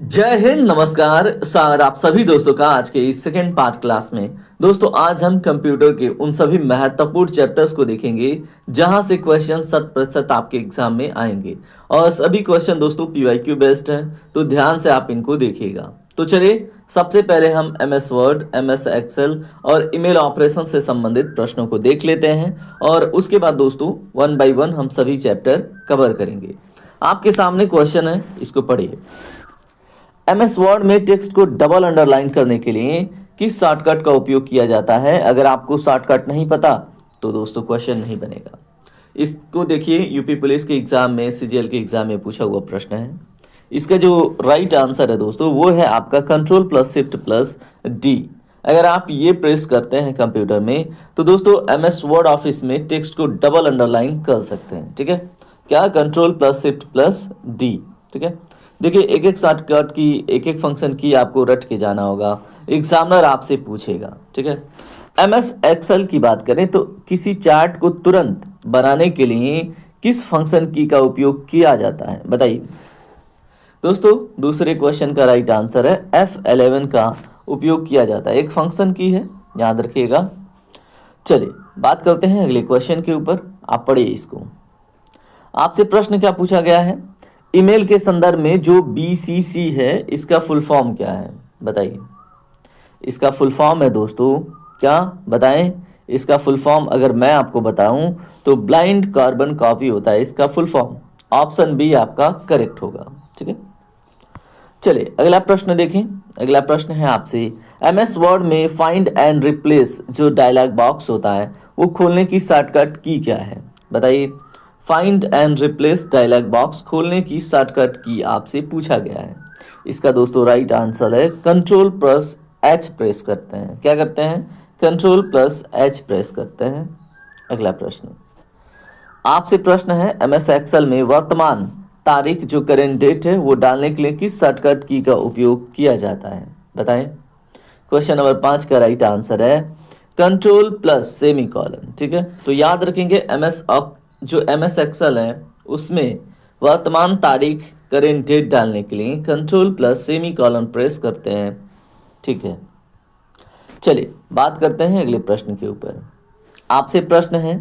जय हिंद, नमस्कार सर। आप सभी दोस्तों का आज के इस सेकेंड पार्ट क्लास में दोस्तों आज हम कंप्यूटर के उन सभी महत्वपूर्ण चैप्टर्स को देखेंगे जहां से क्वेश्चन 100% आपके एग्जाम में आएंगे। और सभी क्वेश्चन दोस्तों पीवाईक्यू बेस्ड हैं, तो ध्यान से आप इनको देखिएगा। तो चलिए सबसे पहले हम एमएस वर्ड, एमएस एक्सेल और ईमेल ऑपरेशन से संबंधित प्रश्नों को देख लेते हैं और उसके बाद दोस्तों वन बाय वन हम सभी चैप्टर कवर करेंगे। आपके सामने क्वेश्चन है, इसको पढ़िए। एमएस वर्ड में टेक्स्ट को डबल अंडरलाइन करने के लिए किस शॉर्टकट का उपयोग किया जाता है? अगर आपको शॉर्टकट नहीं पता तो दोस्तों क्वेश्चन नहीं बनेगा। इसको देखिए, यूपी पुलिस के एग्जाम में, सीजीएल के एग्जाम में पूछा हुआ प्रश्न है। इसका जो राइट आंसर है दोस्तों वो है आपका control plus shift plus D. अगर आप ये प्रेस करते हैं कंप्यूटर में तो दोस्तों एमएस वर्ड ऑफिस में टेक्स्ट को डबल अंडरलाइन कर सकते हैं। ठीक है, क्या? Control plus shift plus D. ठीक है, देखिए एक एक शॉर्टकट की, एक एक फंक्शन की आपको रट के जाना होगा, एग्जामिनर आपसे पूछेगा। ठीक है, एमएस एक्सेल की बात करें तो किसी चार्ट को तुरंत बनाने के लिए किस फंक्शन की का उपयोग किया जाता है? बताइए दोस्तों। दूसरे क्वेश्चन का राइट आंसर है F11 का उपयोग किया जाता है, एक फंक्शन की है, याद रखिएगा। चलिए बात करते हैं अगले क्वेश्चन के ऊपर। आप पढ़िए इसको। आपसे प्रश्न क्या पूछा गया है? ईमेल के संदर्भ में जो BCC है इसका फुल फॉर्म क्या है? बताइए। इसका फुल फॉर्म है दोस्तों, क्या बताएं? इसका फुल फॉर्म अगर मैं आपको बताऊं तो ब्लाइंड कार्बन कॉपी होता है इसका फुल फॉर्म। ऑप्शन बी आपका करेक्ट होगा। ठीक है, चलिए अगला प्रश्न देखें। अगला प्रश्न है आपसे, एमएस वर्ड में फाइंड एंड रिप्लेस जो डायलॉग बॉक्स होता है वो खोलने की शॉर्टकट की क्या है? बताइए। Find and replace dialog box खोलने की शॉर्टकट की आपसे पूछा गया है। इसका दोस्तों राइट आंसर है कंट्रोल प्लस एच प्रेस करते हैं। क्या करते हैं? कंट्रोल प्लस एच प्रेस करते हैं। अगला प्रश्न आपसे प्रश्न है, एमएस एक्सेल में वर्तमान तारीख जो करेंट डेट है वो डालने के लिए किस शॉर्टकट की का उपयोग किया जाता है? बताएं। क्वेश्चन नंबर 5 का राइट आंसर है कंट्रोल प्लस सेमी कॉलन। ठीक है, तो याद रखेंगे जो एमएस एक्सेल है उसमें वर्तमान तारीख करेंट डेट डालने के लिए control plus semi colon press करते हैं। ठीक है, चलिए बात करते हैं अगले प्रश्न के ऊपर। आपसे प्रश्न है,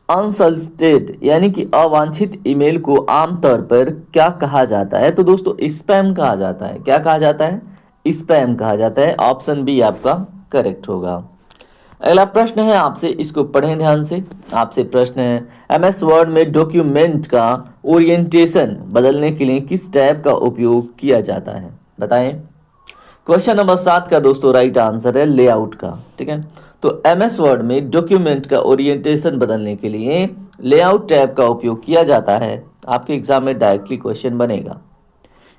अनसॉलिसिटेड यानी कि अवांछित ईमेल को आमतौर पर क्या कहा जाता है? तो दोस्तों स्पैम कहा जाता है। क्या कहा जाता है? स्पैम कहा जाता है। ऑप्शन बी आपका करेक्ट होगा। अगला प्रश्न है आपसे, इसको पढ़ें ध्यान से। आपसे प्रश्न है, एमएस वर्ड में डॉक्यूमेंट का ओरिएंटेशन बदलने के लिए किस टैब का उपयोग किया जाता है? बताएं। क्वेश्चन नंबर 7 का दोस्तों राइट आंसर है लेआउट का। ठीक है, तो एमएस वर्ड में डॉक्यूमेंट का ओरिएंटेशन बदलने के लिए लेआउट टैब का उपयोग किया जाता है। आपके एग्जाम में डायरेक्टली क्वेश्चन बनेगा।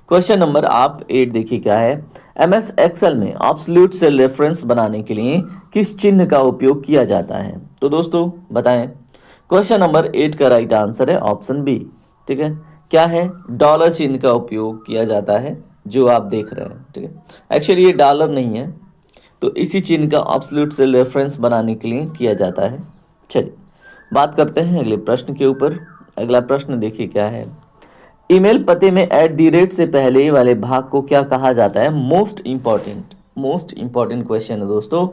क्वेश्चन नंबर आप 8 देखिए क्या है, एमएस एक्सेल में एब्सोल्यूट सेल रेफरेंस बनाने के लिए किस चिन्ह का उपयोग किया जाता है? तो दोस्तों बताएं। क्वेश्चन नंबर 8 का राइट आंसर है ऑप्शन बी। ठीक है, क्या है? डॉलर चिन्ह का उपयोग किया जाता है जो आप देख रहे हैं। ठीक है, एक्चुअली ये डॉलर नहीं है, तो इसी चिन्ह का एब्सोल्यूट सेल रेफरेंस बनाने के लिए किया जाता है। चलिए बात करते हैं अगले प्रश्न के ऊपर। अगला प्रश्न देखिए क्या है, ईमेल पते में @ से पहले वाले भाग को क्या कहा जाता है? मोस्ट इंपॉर्टेंट क्वेश्चन है दोस्तों।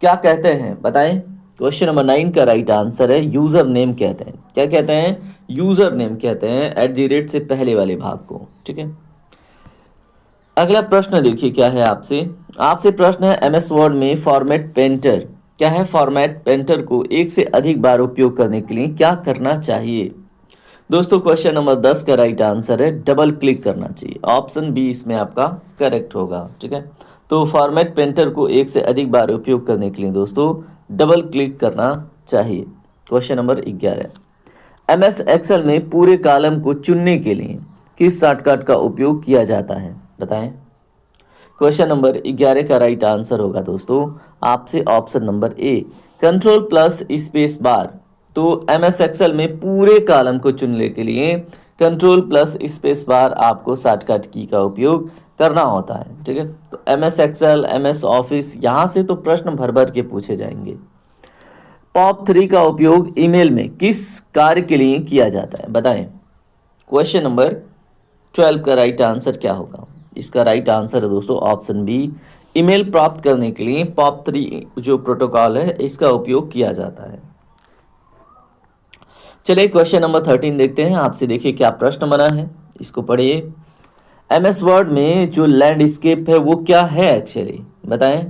क्या कहते हैं बताएं। क्वेश्चन नंबर 9 का राइट आंसर है यूजर नेम कहते हैं। क्या कहते हैं? यूजर नेम कहते हैं @ से पहले वाले भाग को। ठीक है, अगला प्रश्न देखिए क्या है आपसे प्रश्न है, एमएस वर्ड में फॉर्मेट पेंटर क्या है? फॉर्मेट पेंटर को एक से अधिक बार उपयोग करने के लिए क्या करना चाहिए? दोस्तों क्वेश्चन नंबर 10 का राइट आंसर है डबल क्लिक करना चाहिए। ऑप्शन बी इसमें आपका करेक्ट होगा। ठीक है, तो फॉर्मेट पेंटर को एक से अधिक बार उपयोग करने के लिए दोस्तों डबल क्लिक करना चाहिए। क्वेश्चन नंबर 11, एमएस एक्सेल में पूरे कॉलम को चुनने के लिए किस शॉर्टकट का उपयोग किया जाता है? बताएं। क्वेश्चन नंबर 11 का राइट आंसर होगा दोस्तों आपसे option number A, control plus space bar. तो एमएस एक्सेल में पूरे कॉलम को चुनने के लिए कंट्रोल प्लस स्पेस बार आपको शॉर्टकट की का उपयोग करना होता है। ठीक है, तो एमएस एक्सेल, एमएस ऑफिस, यहाँ से तो प्रश्न भर भर के पूछे जाएंगे। POP3 का उपयोग ईमेल में किस कार्य के लिए किया जाता है? बताएं। क्वेश्चन नंबर 12 का राइट आंसर क्या होगा? इसका राइट आंसर है दोस्तों ऑप्शन बी। ईमेल प्राप्त करने के लिए POP3 जो प्रोटोकॉल है इसका उपयोग किया जाता है। चलिए क्वेश्चन नंबर 13 देखते हैं। आपसे देखिए क्या प्रश्न बना है, इसको पढ़िए। MS वर्ड में जो लैंडस्केप है वो क्या है एक्चुअली, बताएं।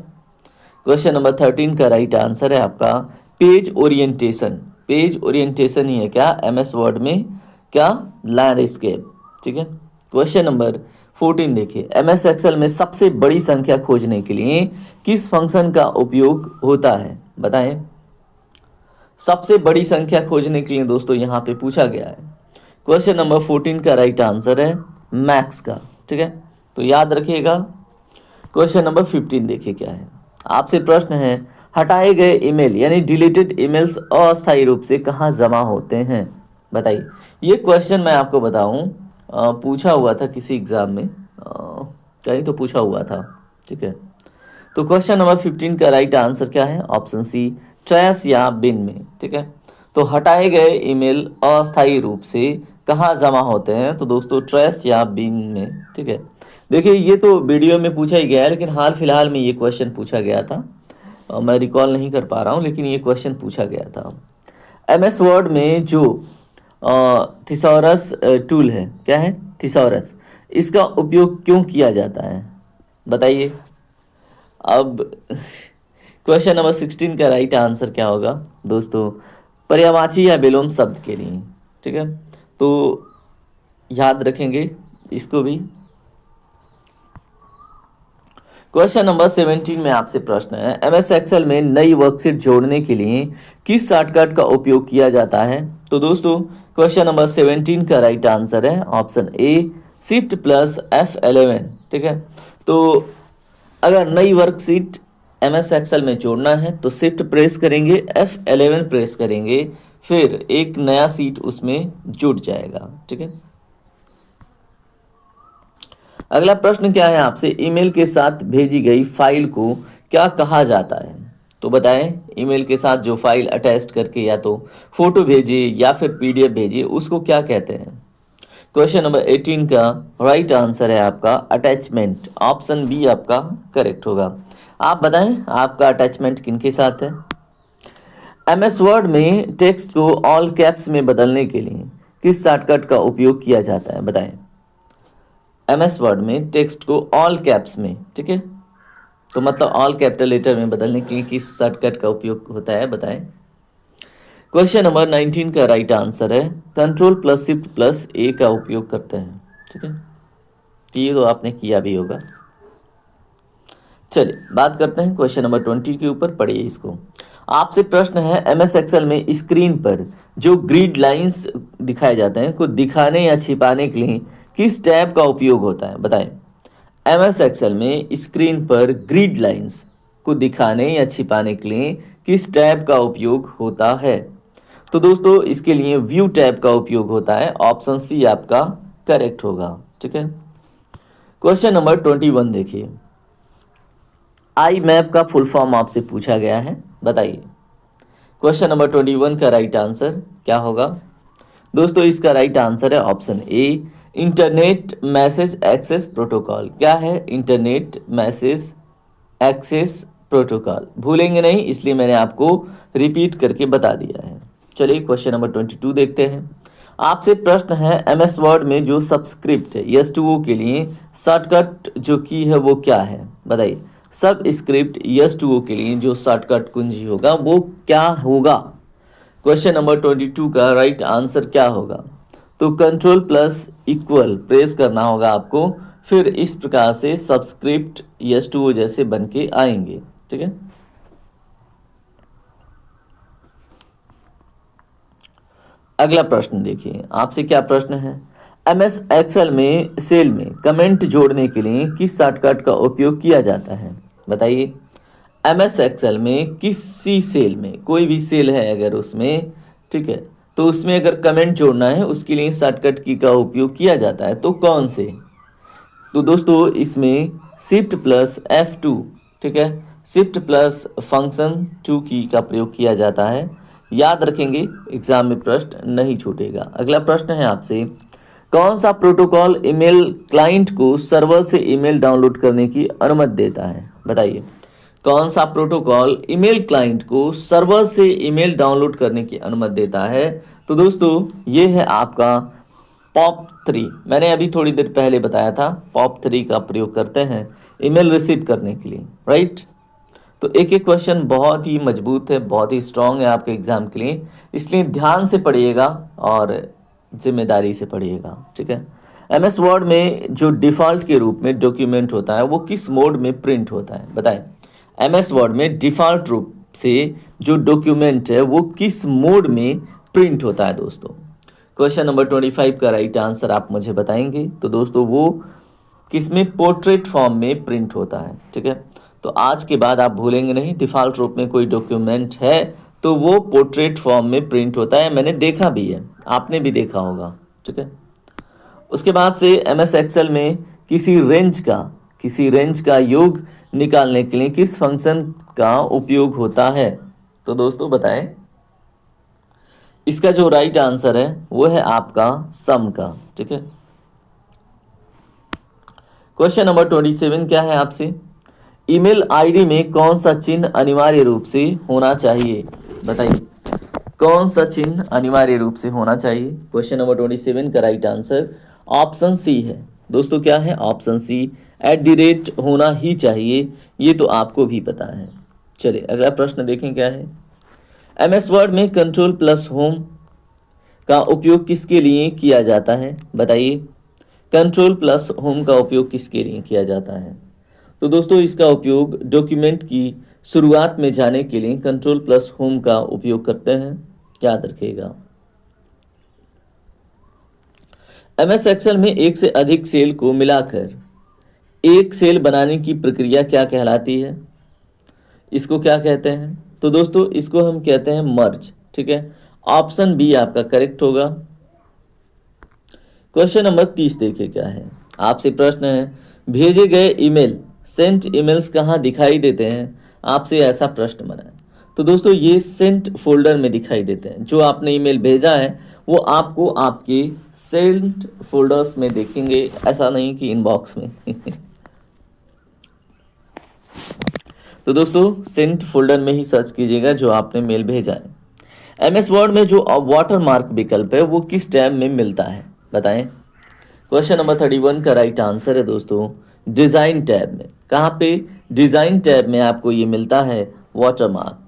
क्वेश्चन नंबर 13 का राइट आंसर है आपका पेज ओरिएंटेशन। पेज ओरिएंटेशन ही है क्या MS वर्ड में, क्या लैंडस्केप। ठीक है। क्वेश्चन नंबर 14 देखिए। MS एक्सेल में सबसे बड़ी संख्या खोजने के लिए किस फंक्शन का उपयोग होता है, बताएं। सबसे बड़ी संख्या खोजने के लिए दोस्तों यहाँ पे पूछा गया है। क्वेश्चन नंबर 14 का राइट आंसर है मैक्स का। ठीक है, तो याद रखिएगा। क्वेश्चन नंबर 15 देखिए क्या है। आपसे प्रश्न है हटाए गए ईमेल यानी डिलीटेड ईमेल्स अस्थायी रूप से कहाँ जमा होते हैं, बताइए। ये क्वेश्चन मैं आपको बताऊं पूछा हुआ था किसी एग्जाम में, कहीं तो पूछा हुआ था। ठीक है, तो क्वेश्चन नंबर 15 का राइट आंसर क्या है, ऑप्शन सी ट्रैश या बिन में। ठीक है, तो हटाए गए ईमेल अस्थायी रूप से कहाँ जमा होते हैं, तो दोस्तों ट्रैश या बिन में। ठीक है, देखिए ये तो वीडियो में पूछा ही गया है, लेकिन हाल फिलहाल में ये क्वेश्चन पूछा गया था। मैं रिकॉल नहीं कर पा रहा हूँ, लेकिन ये क्वेश्चन पूछा गया था। MS वर्ड में जो थिसॉरस टूल है, क्या है थिसॉरस, इसका उपयोग क्यों किया जाता है, बताइए। अब क्वेश्चन नंबर 16 का राइट आंसर क्या होगा दोस्तों, पर्यायवाची या विलोम शब्द के लिए। ठीक है, तो याद रखेंगे इसको भी। क्वेश्चन नंबर 17 में आपसे प्रश्न है MS एक्सेल में नई वर्कशीट जोड़ने के लिए किस शॉर्टकट का उपयोग किया जाता है, तो दोस्तों क्वेश्चन नंबर 17 का राइट आंसर है ऑप्शन ए शिफ्ट प्लस F11। ठीक है, तो अगर नई वर्कशीट MS एक्सेल में जोड़ना है तो शिफ्ट प्रेस करेंगे, F11 प्रेस करेंगे, फिर एक नया सीट उसमें जुड़ जाएगा। ठीक है, अगला प्रश्न क्या है आपसे, ईमेल के साथ भेजी गई फाइल को क्या कहा जाता है, तो बताएं। ईमेल के साथ जो फाइल अटैच करके या तो फोटो भेजिए या फिर PDF भेजिए उसको क्या कहते हैं। क्वेश्चन नंबर 18 का राइट आंसर है आपका अटैचमेंट, ऑप्शन बी आपका करेक्ट होगा। आप बताएं आपका अटैचमेंट किनके साथ है। MS वर्ड में टेक्स्ट को ऑल कैप्स में बदलने के लिए किस शॉर्टकट का उपयोग किया जाता है, बताएं। MS वर्ड में टेक्स्ट को ऑल कैप्स में, ठीक है, तो मतलब ऑल कैपिटल लेटर में बदलने के लिए किस शॉर्टकट का उपयोग होता है, बताएं। क्वेश्चन नंबर 19 का राइट आंसर है कंट्रोल प्लस शिफ्ट प्लस ए का उपयोग करते हैं। ठीक है, ये तो आपने किया भी होगा। चलिए बात करते हैं क्वेश्चन नंबर 20 के ऊपर, पढ़िए इसको। आपसे प्रश्न है MS एक्सेल में स्क्रीन पर जो ग्रिड लाइंस दिखाए जाते हैं को दिखाने या छिपाने के लिए किस टैब का उपयोग होता है, बताएं। MS एक्सेल में स्क्रीन पर ग्रिड लाइंस को दिखाने या छिपाने के लिए किस टैब का उपयोग होता है, तो दोस्तों इसके लिए व्यू टैब का उपयोग होता है, ऑप्शन सी आपका करेक्ट होगा। ठीक है, क्वेश्चन नंबर 21 देखिए। आई मैप का फुल फॉर्म आपसे पूछा गया है, बताइए। क्वेश्चन नंबर 21 का राइट आंसर क्या होगा दोस्तों, इसका राइट आंसर है option A internet message access protocol. क्या है इंटरनेट मैसेज एक्सेस प्रोटोकॉल, भूलेंगे नहीं इसलिए मैंने आपको रिपीट करके बता दिया है। चलिए क्वेश्चन नंबर 22 देखते हैं। आपसे प्रश्न है MS वर्ड में जो सबस्क्रिप्ट है S2O के लिए शॉर्टकट जो की है वो क्या है, बताइए। सब स्क्रिप्ट S2O के लिए जो शॉर्टकट कुंजी होगा वो क्या होगा। क्वेश्चन नंबर 22 का राइट आंसर क्या होगा, तो कंट्रोल प्लस इक्वल प्रेस करना होगा आपको, फिर इस प्रकार से सबस्क्रिप्ट S2O जैसे बन के आएंगे। ठीक है, अगला प्रश्न देखिए। आपसे क्या प्रश्न है, MS एक्सेल में सेल में कमेंट जोड़ने के लिए किस शॉर्टकट का उपयोग किया जाता है, बताइए। MS एक्सेल में किसी सेल में, कोई भी सेल है अगर उसमें, ठीक है, तो उसमें अगर कमेंट जोड़ना है उसके लिए शॉर्टकट की का उपयोग किया जाता है, तो कौन से, तो दोस्तों इसमें शिफ्ट प्लस F2, ठीक है, शिफ्ट प्लस फंक्शन 2 की का प्रयोग किया जाता है। याद रखेंगे एग्जाम में प्रश्न नहीं छूटेगा। अगला प्रश्न है आपसे, कौन सा प्रोटोकॉल ईमेल क्लाइंट को सर्वर से ईमेल डाउनलोड करने की अनुमति देता है? बताइए, कौन सा प्रोटोकॉल ईमेल क्लाइंट को सर्वर से ईमेल डाउनलोड करने की अनुमति देता है? तो दोस्तों ये है आपका POP3। मैंने अभी थोड़ी देर पहले बताया था, POP3 का प्रयोग करते हैं ईमेल रिसीव करने के लिए, राइट। तो एक एक क्वेश्चन बहुत ही मजबूत है, बहुत ही स्ट्रांग है आपके एग्जाम के लिए, इसलिए ध्यान से पढ़िएगा और जिम्मेदारी से पढ़िएगा, ठीक है। MS वर्ड में जो डिफ़ॉल्ट के रूप में डॉक्यूमेंट होता है वो किस मोड में प्रिंट होता है? बताएं। MS वर्ड में डिफ़ॉल्ट रूप से जो डॉक्यूमेंट है वो किस मोड में प्रिंट होता है दोस्तों? क्वेश्चन नंबर 25 का राइट आंसर आप मुझे बताएंगे। तो दोस्तों वो किसमें? पोर्ट्रेट फॉर्म में प्रिंट होता है, ठीक है। तो आज के बाद आप भूलेंगे नहीं, डिफ़ॉल्ट रूप में कोई डॉक्यूमेंट है तो वो पोर्ट्रेट फॉर्म में प्रिंट होता है। मैंने देखा भी है, आपने भी देखा होगा, ठीक है। उसके बाद से MS एक्सेल में किसी रेंज का योग निकालने के लिए किस फंक्शन का उपयोग होता है? तो दोस्तों बताएं। इसका जो राइट आंसर है वो है आपका सम का, ठीक है। क्वेश्चन नंबर 27 क्या है आपसे? ईमेल आईडी में कौन सा चिन्ह अनिवार्य रूप से होना चाहिए? बताइए, कौन सा चिन्ह अनिवार्य रूप से होना चाहिए? क्वेश्चन नंबर 27 का राइट आंसर ऑप्शन सी है। दोस्तों क्या है? ऑप्शन सी, @ होना ही चाहिए। ये तो आपको भी पता है। चलिए अगला प्रश्न देखें क्या है। MS वर्ड में Ctrl+Home का उपयोग किसके लिए किया जाता है? बताइए, Ctrl+Home का उपयोग किसके लिए किया जाता है? तो दोस्तों इसका उपयोग डॉक्यूमेंट की शुरुआत में जाने के लिए Ctrl+Home का उपयोग करते हैं, याद रखिएगा। MS एक्सेल में एक से अधिक सेल को मिलाकर एक सेल बनाने की प्रक्रिया क्या कहलाती है? इसको क्या कहते हैं? तो दोस्तों इसको हम कहते हैं मर्ज, ठीक है। ऑप्शन बी आपका करेक्ट होगा। क्वेश्चन नंबर 30 देखिए क्या है आपसे प्रश्न है, भेजे गए ईमेल सेंट ईमेल्स कहाँ दिखाई देते हैं? आपसे ऐसा प्रश्न बना है। तो दोस्तों ये सेंट फोल्डर में दिखाई देते हैं। जो आपने ईमेल भेजा है वो आपको आपके सेंट फोल्डर्स में देखेंगे, ऐसा नहीं कि इनबॉक्स में तो दोस्तों सेंट फोल्डर में ही सर्च कीजिएगा जो आपने मेल भेजा है। MS वर्ड में जो वाटर मार्क विकल्प है वो किस टैब में मिलता है? बताएं। क्वेश्चन नंबर 31 का राइट आंसर है दोस्तों डिज़ाइन टैब में। कहाँ पे? डिज़ाइन टैब में आपको ये मिलता है वाटर मार्क।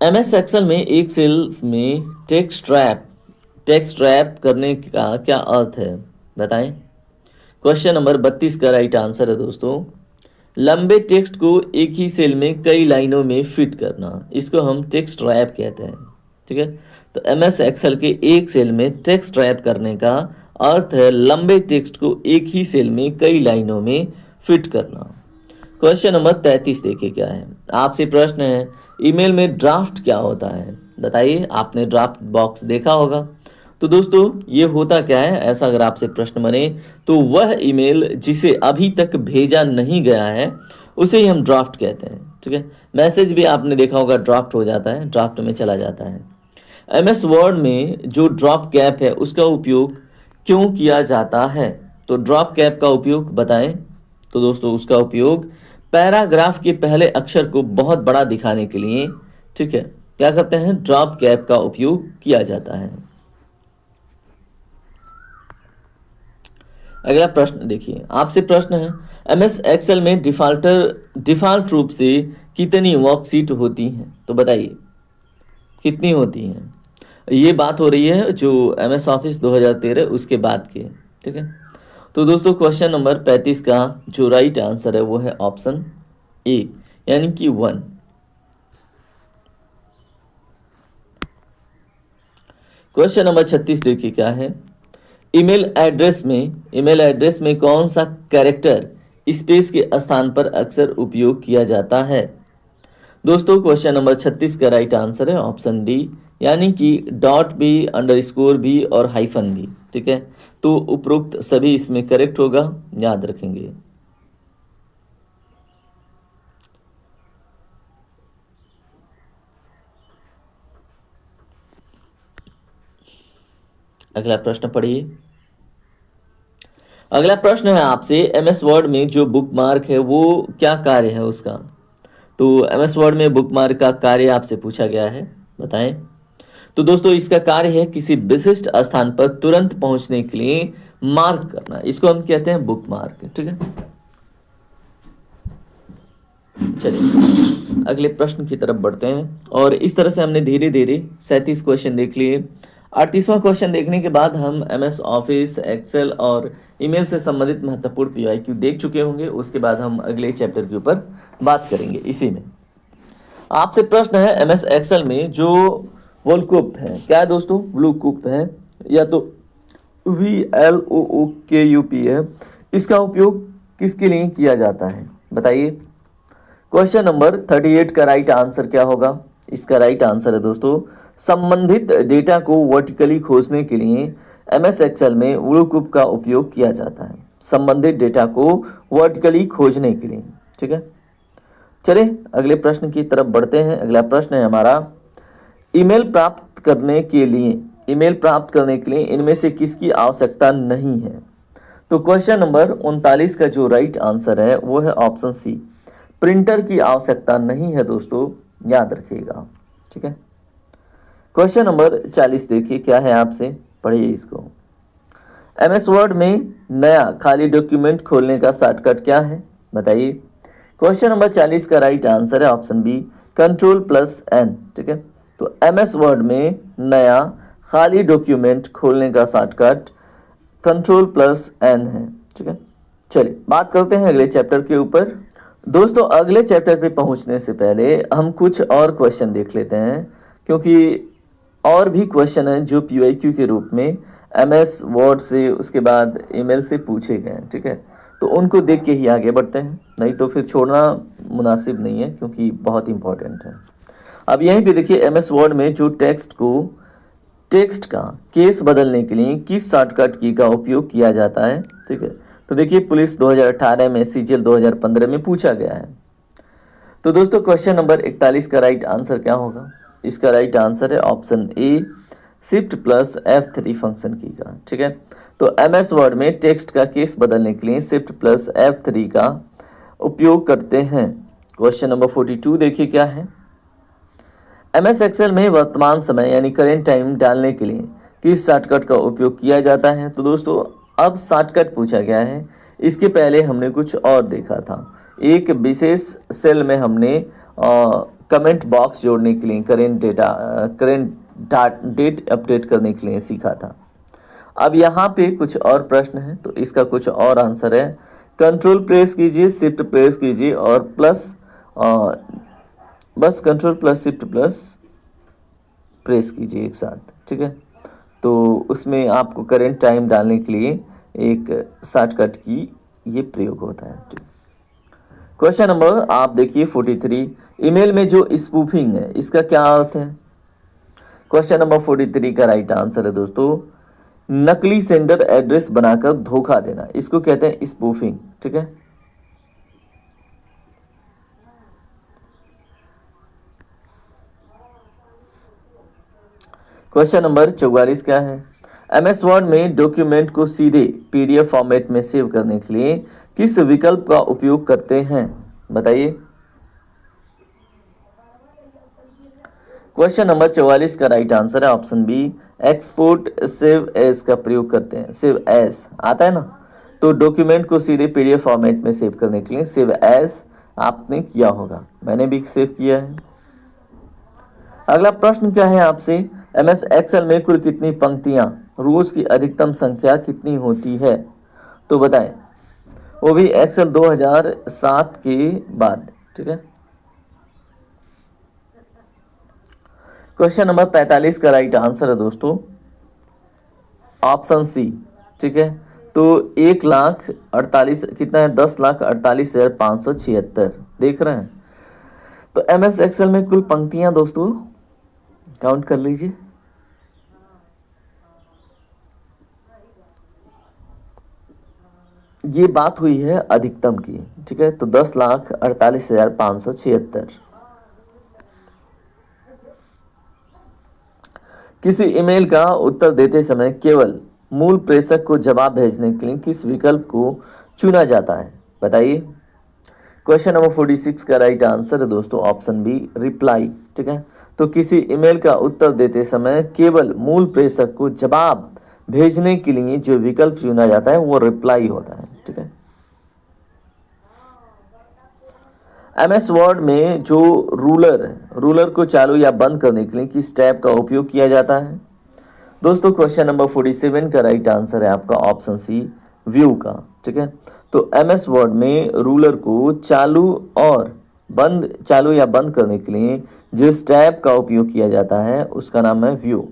MS एक्सेल में एक सेल्स में टेक्स्ट रैप करने का क्या अर्थ है? बताएं। क्वेश्चन नंबर 32 का राइट आंसर है दोस्तों लंबे टेक्स्ट को एक ही सेल में कई लाइनों में फिट करना, इसको हम टेक्स्ट रैप कहते हैं, ठीक है। तो MS एक्सेल के एक सेल में टेक्स्ट रैप करने का अर्थ है लंबे टेक्स्ट को एक ही सेल में कई लाइनों में फिट करना। क्वेश्चन नंबर 33 देखिए क्या है आपसे प्रश्न है, ईमेल में ड्राफ्ट क्या होता है? बताइए, आपने ड्राफ्ट बॉक्स देखा होगा। तो दोस्तों ये होता क्या है, ऐसा अगर आपसे प्रश्न बने तो वह ईमेल जिसे अभी तक भेजा नहीं गया है उसे ही हम ड्राफ्ट कहते हैं, ठीक है। मैसेज भी आपने देखा होगा ड्राफ्ट हो जाता है, ड्राफ्ट में चला जाता है। MS वर्ड में जो ड्रॉप कैप है उसका उपयोग क्यों किया जाता है? तो ड्रॉप कैप का उपयोग बताएं। तो दोस्तों उसका उपयोग पैराग्राफ के पहले अक्षर को बहुत बड़ा दिखाने के लिए, ठीक है, क्या करते हैं? ड्रॉप कैप का उपयोग किया जाता है। अगला प्रश्न देखिए आपसे प्रश्न है, MS एक्सेल में डिफ़ॉल्ट रूप से कितनी वर्कशीट होती हैं? तो बताइए कितनी होती हैं? ये बात हो रही है जो MS ऑफिस 2013 उसके बाद की, ठीक है। तो दोस्तों क्वेश्चन नंबर 35 का जो राइट आंसर है वो है ऑप्शन ए, यानी कि 1। क्वेश्चन नंबर 36 देखिए क्या है, ईमेल एड्रेस में कौन सा कैरेक्टर स्पेस के स्थान पर अक्सर उपयोग किया जाता है? दोस्तों क्वेश्चन नंबर 36 का राइट आंसर है ऑप्शन डी, यानी कि .b_b और -b, ठीक है। तो उपरोक्त सभी इसमें करेक्ट होगा, याद रखेंगे। अगला प्रश्न पढ़िए। अगला प्रश्न है आपसे, एमएस वर्ड में जो बुकमार्क है वो क्या कार्य है उसका। तो एमएस वर्ड में बुकमार्क का कार्य आपसे पूछा गया है, बताएं। तो दोस्तों इसका कार्य है किसी विशिष्ट स्थान पर तुरंत पहुंचने के लिए मार्क करना, इसको हम कहते हैं बुकमार्क। ठीक है, चलिए अगले प्रश्न की तरफ बढ़ते हैं। और इस तरह से हमने धीरे धीरे 37 क्वेश्चन देख लिए। 38वां क्वेश्चन देखने के बाद हम एमएस ऑफिस, एक्सेल और ईमेल से संबंधित महत्वपूर्ण पीवाईक्यू देख चुके होंगे। उसके बाद हम अगले चैप्टर के ऊपर बात करेंगे। इसी में आपसे प्रश्न है, एमएस एक्सेल में जो वोलकूप है, क्या है दोस्तों, ब्लूकूप है या तो VLOOKUP है, इसका उपयोग किसके लिए किया जाता है, बताइए। क्वेश्चन नंबर 38 का राइट आंसर क्या होगा। इसका राइट आंसर है दोस्तों, संबंधित डेटा को वर्टिकली खोजने के लिए एमएस एक्सेल में व्लूकूप का उपयोग किया जाता है। संबंधित डेटा को वर्टिकली खोजने के लिए। ठीक है, चलिए अगले प्रश्न की तरफ बढ़ते हैं। अगला प्रश्न है हमारा, ईमेल प्राप्त करने के लिए इनमें से किसकी आवश्यकता नहीं है। तो क्वेश्चन नंबर 39 का जो राइट आंसर है वो है ऑप्शन सी, प्रिंटर की आवश्यकता नहीं है दोस्तों, याद रखिएगा। ठीक है, क्वेश्चन नंबर 40 देखिए क्या है आपसे, पढ़िए इसको। एमएस वर्ड में नया खाली डॉक्यूमेंट खोलने का शॉर्टकट क्या है, बताइए। क्वेश्चन नंबर 40 का राइट आंसर है ऑप्शन बी, Ctrl+N। ठीक है, तो एमएस वर्ड में नया खाली डॉक्यूमेंट खोलने का शॉर्टकट Ctrl+N है। ठीक है, चलिए बात करते हैं अगले चैप्टर के ऊपर। दोस्तों अगले चैप्टर पे पहुंचने से पहले हम कुछ और क्वेश्चन देख लेते हैं, क्योंकि और भी क्वेश्चन हैं जो पीवाईक्यू के रूप में एमएस वर्ड से, उसके बाद ईमेल से पूछे गए हैं। ठीक है, तो उनको देख के ही आगे बढ़ते हैं, नहीं तो फिर छोड़ना मुनासिब नहीं है, क्योंकि बहुत इंपॉर्टेंट है। अब यहीं पे देखिए, एमएस वर्ड में जो टेक्स्ट का केस बदलने के लिए किस शॉर्टकट की का उपयोग किया जाता है। ठीक है, तो देखिए पुलिस 2018 में, सीजीएल 2015 में पूछा गया है। तो दोस्तों क्वेश्चन नंबर 41 का राइट आंसर क्या होगा। इसका राइट आंसर है ऑप्शन ए, Shift+F3 फंक्शन की का। ठीक है, तो एमएस वर्ड में टेक्स्ट का केस बदलने के लिए Shift+F3 का उपयोग करते हैं। क्वेश्चन नंबर 42 देखिए क्या है, एमएस एक्सेल में वर्तमान समय यानी करेंट टाइम डालने के लिए किस शॉर्टकट का उपयोग किया जाता है। तो दोस्तों अब शॉर्टकट पूछा गया है, इसके पहले हमने कुछ और देखा था। एक विशेष सेल में हमने कमेंट बॉक्स जोड़ने के लिए करेंट डेट अपडेट करने के लिए सीखा था। अब यहाँ पे कुछ और प्रश्न है, तो इसका कुछ और आंसर है, कंट्रोल प्रेस कीजिए, शिफ्ट प्रेस कीजिए और बस Ctrl+Shift+ प्रेस कीजिए एक साथ। ठीक है, तो उसमें आपको करेंट टाइम डालने के लिए एक शॉर्टकट की ये प्रयोग होता है। ठीक, क्वेश्चन नंबर आप देखिए 43, ईमेल में जो स्पूफिंग है इसका क्या अर्थ है। क्वेश्चन नंबर 43 का राइट आंसर है दोस्तों, नकली सेंडर एड्रेस बनाकर धोखा देना, इसको कहते हैं स्पूफिंग। ठीक है, क्वेश्चन नंबर 44 क्या है, एमएस वर्ड में डॉक्यूमेंट को सीधे पीडीएफ फॉर्मेट में सेव करने के लिए किस विकल्प का उपयोग करते हैं, बताइए। क्वेश्चन नंबर 44 का राइट आंसर है option B, export save as का प्रयोग करते हैं। सेव एज आता है ना, तो डॉक्यूमेंट को सीधे पीडीएफ फॉर्मेट में सेव करने के लिए सेव एज आपने किया होगा, मैंने भी सेव किया है। अगला प्रश्न क्या है आपसे, एमएस एक्सेल में कुल कितनी पंक्तियां, रोज की अधिकतम संख्या कितनी होती है, तो बताएं, वो भी एक्सेल 2007 के बाद। ठीक है, क्वेश्चन नंबर 45 का राइट आंसर है दोस्तों ऑप्शन सी। ठीक है, तो 1,48,000 कितना है, 10,48,576 देख रहे हैं। तो एमएस एक्सेल में कुल पंक्तियां दोस्तों काउंट कर लीजिए, ये बात हुई है अधिकतम की। ठीक है, तो 10,48,576। किसी ईमेल का उत्तर देते समय केवल मूल प्रेषक को जवाब भेजने के लिए किस विकल्प को चुना जाता है, बताइए। क्वेश्चन नंबर 46 का राइट आंसर है दोस्तों ऑप्शन बी, रिप्लाई। ठीक है, तो किसी ईमेल का उत्तर देते समय केवल मूल प्रेषक को जवाब भेजने के लिए जो विकल्प चुना जाता है वो रिप्लाई होता है। ठीक है, एमएस वर्ड में जो रूलर को चालू या बंद करने के लिए किस टैब का उपयोग किया जाता है। दोस्तों क्वेश्चन नंबर 47 का राइट आंसर है आपका ऑप्शन सी, व्यू का। ठीक है, तो एमएस वर्ड में रूलर को चालू या बंद करने के लिए जिस टैब का उपयोग किया जाता है उसका नाम है व्यू।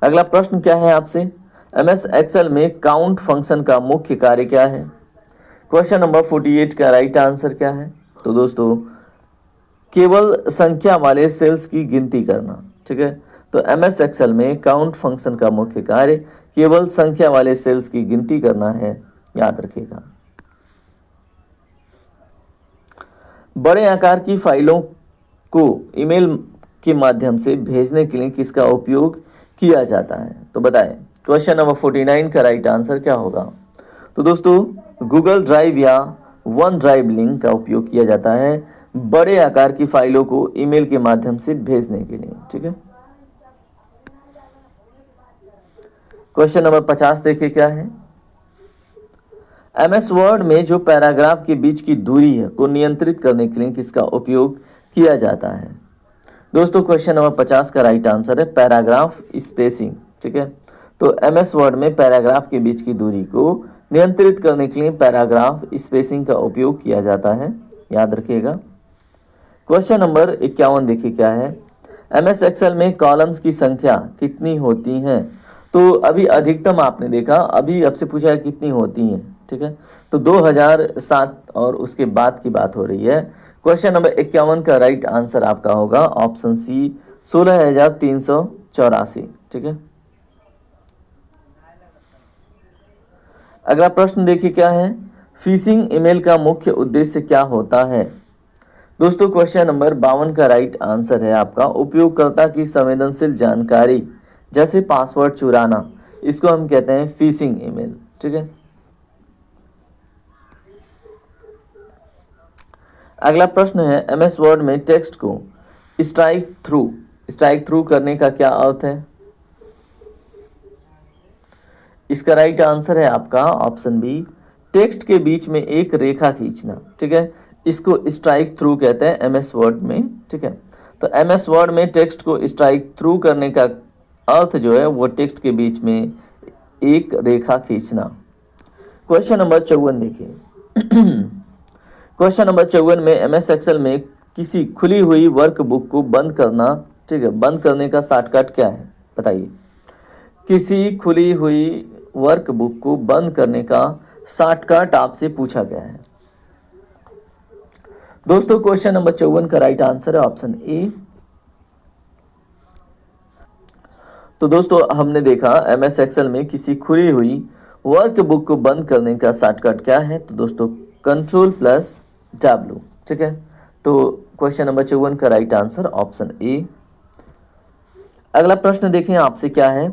अगला प्रश्न क्या है आपसे, एमएस एक्सेल में काउंट फंक्शन का मुख्य कार्य क्या है। क्वेश्चन नंबर 48 का राइट आंसर क्या है, तो दोस्तों केवल संख्या वाले सेल्स की गिनती करना। ठीक है, तो एमएस एक्सेल में काउंट फंक्शन का मुख्य कार्य केवल संख्या वाले सेल्स की गिनती करना है, याद रखिएगा। बड़े आकार की फाइलों को ईमेल के माध्यम से भेजने के लिए किसका उपयोग किया जाता है, तो बताएं। क्वेश्चन नंबर 49 का राइट आंसर क्या होगा, तो दोस्तों गूगल ड्राइव या वन ड्राइव लिंक का उपयोग किया जाता है बड़े आकार की फाइलों को ईमेल के माध्यम से भेजने के लिए। ठीक है, क्वेश्चन नंबर 50 देखिए क्या है, एमएस वर्ड में जो पैराग्राफ के बीच की दूरी है को नियंत्रित करने के लिए किसका उपयोग किया जाता है। दोस्तों क्वेश्चन नंबर 50 का राइट आंसर है पैराग्राफ स्पेसिंग। ठीक है, तो एमएस वर्ड में पैराग्राफ के बीच की दूरी को नियंत्रित करने के लिए पैराग्राफ स्पेसिंग का उपयोग किया जाता है, याद रखिएगा। क्वेश्चन नंबर 51 देखिए क्या है, एमएस एक्सेल में कॉलम्स की संख्या कितनी होती हैं। तो अभी अधिकतम आपने देखा, अभी आपसे पूछा है कितनी होती हैं। ठीक है, तो 2007 और उसके बाद की बात हो रही है। क्वेश्चन नंबर 51 का राइट आंसर आपका होगा ऑप्शन सी, 16,384। ठीक है, अगला प्रश्न देखिए क्या है, फिशिंग ईमेल का मुख्य उद्देश्य क्या होता है। दोस्तों क्वेश्चन नंबर 52 का राइट आंसर है आपका उपयोगकर्ता की संवेदनशील जानकारी जैसे पासवर्ड चुराना, इसको हम कहते हैं फिशिंग ईमेल। ठीक है, अगला प्रश्न है एमएस वर्ड में टेक्स्ट को स्ट्राइक थ्रू करने का क्या अर्थ है। इसका राइट आंसर है आपका ऑप्शन बी, टेक्स्ट के बीच में एक रेखा खींचना। ठीक है, इसको स्ट्राइक थ्रू कहते हैं एमएस वर्ड में। ठीक है, तो एमएस वर्ड में टेक्स्ट को स्ट्राइक थ्रू करने का अर्थ जो है वो टेक्स्ट के बीच में एक रेखा खींचना। क्वेश्चन नंबर 54 देखिए क्वेश्चन नंबर 54 में एमएस एक्सेल में किसी खुली हुई वर्कबुक को बंद करना, ठीक है, बंद करने का शॉर्टकट क्या है, बताइए। किसी खुली हुई वर्कबुक को बंद करने का शॉर्टकट आपसे पूछा गया है। दोस्तों क्वेश्चन नंबर 54 का राइट आंसर है ऑप्शन ए। तो दोस्तों हमने देखा एमएस एक्सेल में किसी खुली हुई वर्कबुक को बंद करने का शॉर्टकट क्या है, तो दोस्तों Ctrl+W। ठीक है, तो क्वेश्चन नंबर 54 का राइट आंसर ऑप्शन ए। अगला प्रश्न देखें आपसे क्या है,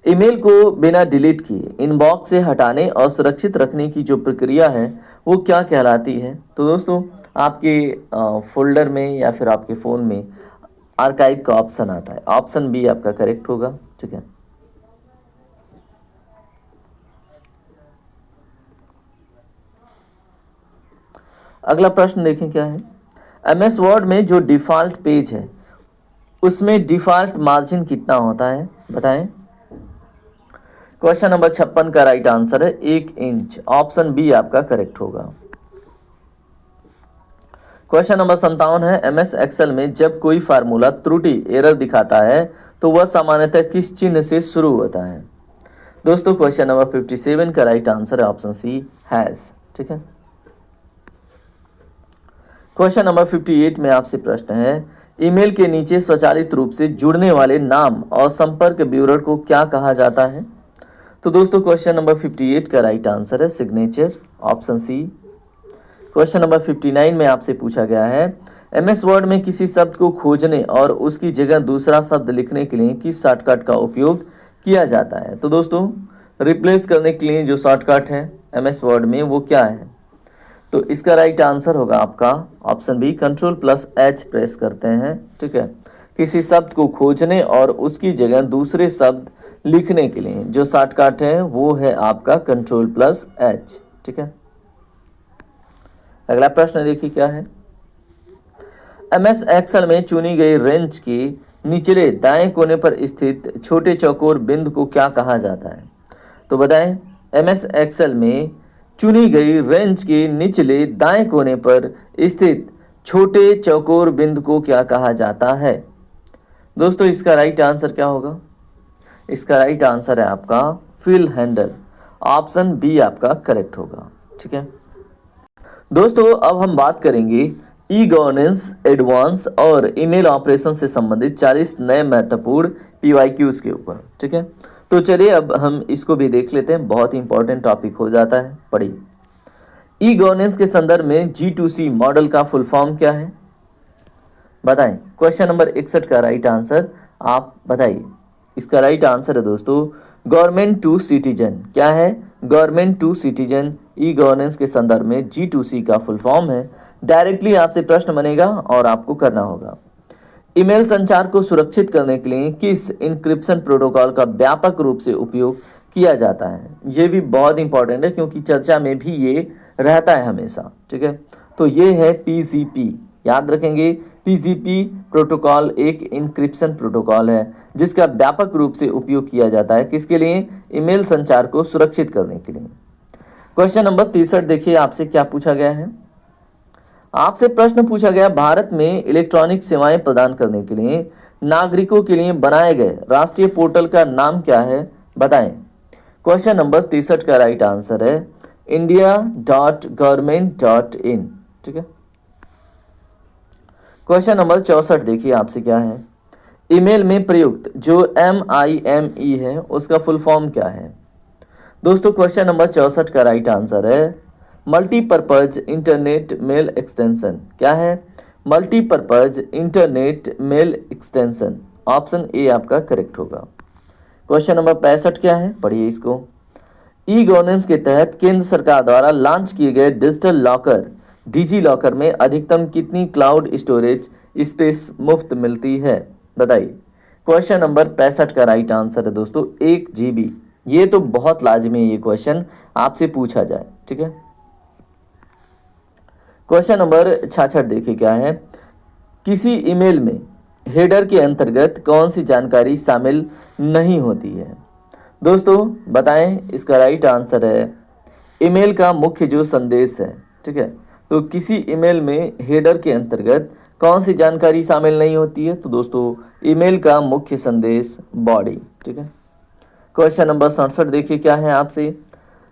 ईमेल को बिना डिलीट किए इनबॉक्स से हटाने और सुरक्षित रखने की जो प्रक्रिया है वो क्या कहलाती है। तो दोस्तों आपके फोल्डर में या फिर आपके फ़ोन में आर्काइव का ऑप्शन आता है, ऑप्शन बी आपका करेक्ट होगा। ठीक है, अगला प्रश्न देखें क्या है, एमएस वर्ड में जो डिफ़ॉल्ट पेज है उसमें डिफ़ॉल्ट मार्जिन कितना होता है, बताएं। क्वेश्चन नंबर 56 का राइट आंसर है 1 इंच, ऑप्शन बी आपका करेक्ट होगा। क्वेश्चन नंबर 57 है एमएस एक्सेल में जब कोई फार्मूला त्रुटि एरर दिखाता है तो वह सामान्यतः किस चिन्ह से शुरू होता है। दोस्तों क्वेश्चन नंबर 57 का राइट आंसर है ऑप्शन सी, हैज। ठीक है, क्वेश्चन नंबर 58 में आपसे प्रश्न है, ईमेल के नीचे स्वचालित रूप से जुड़ने वाले नाम और संपर्क विवरण को क्या कहा जाता है। तो दोस्तों क्वेश्चन नंबर 58 का राइट आंसर है signature, option C. Question number 59 में आपसे पूछा गया है एमएस वर्ड में किसी शब्द को खोजने और उसकी जगह दूसरा शब्द लिखने के लिए किस शॉर्टकट का उपयोग किया जाता है? तो दोस्तों रिप्लेस करने के लिए जो शॉर्टकट है एमएस वर्ड में वो क्या है? तो इसका राइट आंसर होगा आपका ऑप्शन बी, Ctrl+H प्रेस करते हैं। ठीक है, किसी शब्द को खोजने और उसकी जगह दूसरे शब्द लिखने के लिए जो शॉर्टकट है वो है आपका Ctrl+H। ठीक है, अगला प्रश्न देखिए क्या है। एमएस एक्सेल में चुनी गई रेंज के निचले दाएं कोने पर स्थित छोटे चौकोर बिंदु को क्या कहा जाता है? तो बताएं, एमएस एक्सेल में चुनी गई रेंज के निचले दाएं कोने पर स्थित छोटे चौकोर बिंदु को क्या कहा जाता है? दोस्तों इसका राइट आंसर क्या होगा? इसका राइट आंसर है आपका फिल हैंडल, ऑप्शन बी आपका करेक्ट होगा। ठीक है दोस्तों, अब हम बात करेंगे ई गवर्नेंस एडवांस और ईमेल ऑपरेशन से संबंधित 40 नए महत्वपूर्ण पीवाईक्यूज के ऊपर। ठीक है, तो चलिए अब हम इसको भी देख लेते हैं, बहुत ही इंपॉर्टेंट टॉपिक हो जाता है। पढ़िए, ई गवर्नेंस के संदर्भ में G2C मॉडल का फुल फॉर्म क्या है? बताएं। क्वेश्चन नंबर 61 का राइट आंसर आप बताइए। इसका राइट आंसर है दोस्तों गवर्नमेंट टू सिटीजन। क्या है? Government to citizen e governance के संदर्भ में G2C का फुल फॉर्म है। डायरेक्टली आपसे प्रश्न बनेगा और आपको करना होगा। ईमेल संचार को सुरक्षित करने के लिए किस इंक्रिप्शन प्रोटोकॉल का व्यापक रूप से उपयोग किया जाता है? ये भी बहुत इंपॉर्टेंट है क्योंकि चर्चा में भी ये रहता है हमेशा। ठीक है, तो ये है PGP। याद रखेंगे, PGP प्रोटोकॉल एक इंक्रिप्शन प्रोटोकॉल है जिसका व्यापक रूप से उपयोग किया जाता है। किसके लिए? ईमेल संचार को सुरक्षित करने के लिए। क्वेश्चन नंबर 63 देखिए, आपसे क्या पूछा गया है। आपसे प्रश्न पूछा गया, भारत में इलेक्ट्रॉनिक सेवाएं प्रदान करने के लिए नागरिकों के लिए बनाए गए राष्ट्रीय पोर्टल का नाम क्या है? बताएं। क्वेश्चन नंबर 63 का राइट आंसर है india.government.in। ठीक है, क्वेश्चन नंबर 64 देखिए, आपसे क्या है। ईमेल में प्रयुक्त जो MIME है उसका फुल फॉर्म क्या है? दोस्तों क्वेश्चन नंबर 64 का राइट आंसर है मल्टीपर्पज इंटरनेट मेल एक्सटेंशन। क्या है? Multipurpose internet mail extension, option A आपका करेक्ट होगा। क्वेश्चन नंबर 65 क्या है? पढ़िए इसको। ई गवर्नेंस के तहत केंद्र सरकार द्वारा लॉन्च किए गए डिजिटल लॉकर डिजी लॉकर में अधिकतम कितनी क्लाउड स्टोरेज स्पेस मुफ्त मिलती है? बताइए। क्वेश्चन नंबर 65 का राइट आंसर है दोस्तों 1 GB। ये तो बहुत लाजमी है, ये क्वेश्चन आपसे पूछा जाए। ठीक है, क्वेश्चन नंबर 66 देखिए क्या है। किसी ईमेल में हेडर के अंतर्गत कौन सी जानकारी शामिल नहीं होती है? दोस्तों बताएं। इसका राइट आंसर है ईमेल का मुख्य जो संदेश है। ठीक है, तो किसी ईमेल में हेडर के अंतर्गत कौन सी जानकारी शामिल नहीं होती है? तो दोस्तों ईमेल का मुख्य संदेश बॉडी। ठीक है, क्वेश्चन नंबर 67 देखिए क्या है आपसे।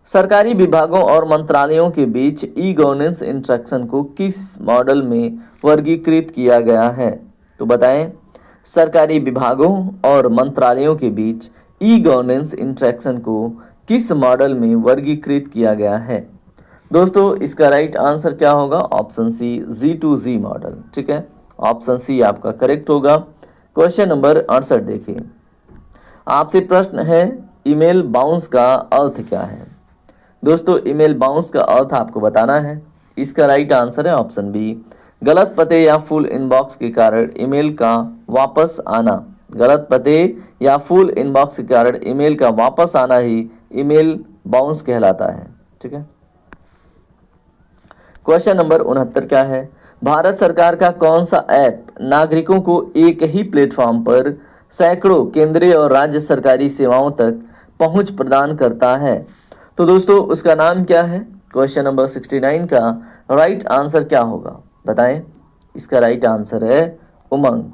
सरकारी विभागों और मंत्रालयों के बीच ई गवर्नेंस इंटरेक्शन को किस मॉडल में वर्गीकृत किया गया है? तो बताएं। सरकारी विभागों और मंत्रालयों के बीच ई गवर्नेंस इंटरेक्शन को किस मॉडल में वर्गीकृत किया गया है? दोस्तों इसका राइट आंसर क्या होगा? Option C G2Z model. ठीक है, ऑप्शन सी आपका करेक्ट होगा। क्वेश्चन नंबर 68 देखिए, आपसे प्रश्न है ईमेल बाउंस का अर्थ क्या है? दोस्तों ईमेल बाउंस का अर्थ आपको बताना है। इसका राइट आंसर है ऑप्शन बी, गलत पते या फुल इनबॉक्स के कारण ईमेल का वापस आना। गलत पते या फुल इनबॉक्स के कारण ईमेल का वापस आना ही ईमेल बाउंस कहलाता है। ठीक है, क्वेश्चन नंबर 69 क्या है। भारत सरकार का कौन सा ऐप नागरिकों को एक ही प्लेटफॉर्म पर सैकड़ों केंद्रीय और राज्य सरकारी सेवाओं तक पहुंच प्रदान करता है? तो दोस्तों उसका नाम क्या है? क्वेश्चन नंबर 69 का राइट आंसर क्या होगा? बताएं। इसका राइट आंसर है उमंग।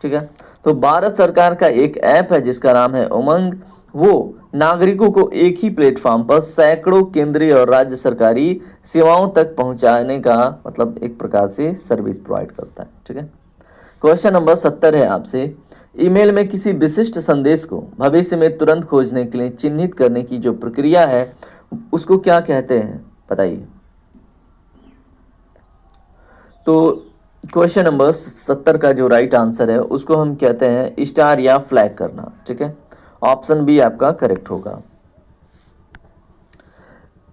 ठीक है, तो भारत सरकार का एक ऐप है जिसका नाम है उमंग। वो नागरिकों को एक ही प्लेटफॉर्म पर सैकड़ों केंद्रीय और राज्य सरकारी सेवाओं तक पहुंचाने का मतलब एक प्रकार से सर्विस प्रोवाइड करता है। ठीक है, क्वेश्चन नंबर 70 है आपसे। ईमेल में किसी विशिष्ट संदेश को भविष्य में तुरंत खोजने के लिए चिन्हित करने की जो प्रक्रिया है उसको क्या कहते हैं? बताइए। तो क्वेश्चन नंबर 70 का जो राइट आंसर है उसको हम कहते हैं स्टार या फ्लैग करना। ठीक है, ऑप्शन बी आपका करेक्ट होगा।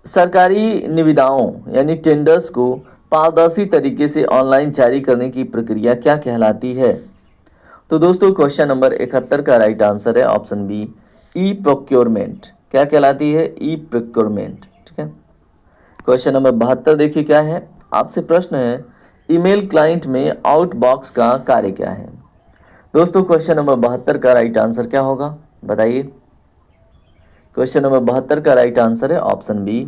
सरकारी निविदाओं यानी टेंडर्स को पारदर्शी तरीके से ऑनलाइन जारी करने की प्रक्रिया क्या कहलाती है? तो दोस्तों क्वेश्चन नंबर 71 का राइट आंसर है ऑप्शन बी ई प्रोक्योरमेंट। क्या कहलाती है? E procurement. ठीक है, क्वेश्चन नंबर 72 देखिए क्या है, आपसे प्रश्न है ईमेल क्लाइंट में आउटबॉक्स का कार्य क्या है? दोस्तों क्वेश्चन नंबर 72 का राइट आंसर क्या होगा बताइए। क्वेश्चन नंबर 72 का राइट आंसर है ऑप्शन बी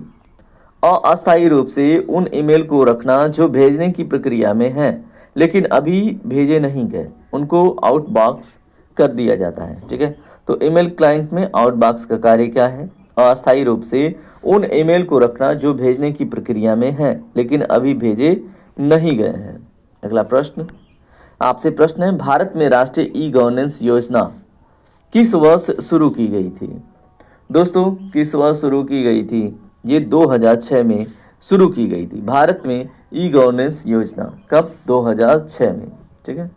अस्थायी रूप से उन ईमेल को रखना जो भेजने की प्रक्रिया में है लेकिन अभी भेजे नहीं गए, उनको आउटबॉक्स कर दिया जाता है। ठीक है, तो ईमेल क्लाइंट में आउटबॉक्स का कार्य क्या है? अस्थायी रूप से उन ईमेल को रखना जो भेजने की प्रक्रिया में है लेकिन अभी भेजे नहीं गए हैं। अगला प्रश्न, आपसे प्रश्न है भारत में राष्ट्रीय ई गवर्नेंस योजना किस वर्ष शुरू की गई थी? दोस्तों किस वर्ष शुरू की गई थी? ये 2006 में शुरू की गई थी भारत में ई गवर्नेंस योजना। कब? 2006 में। ठीक है,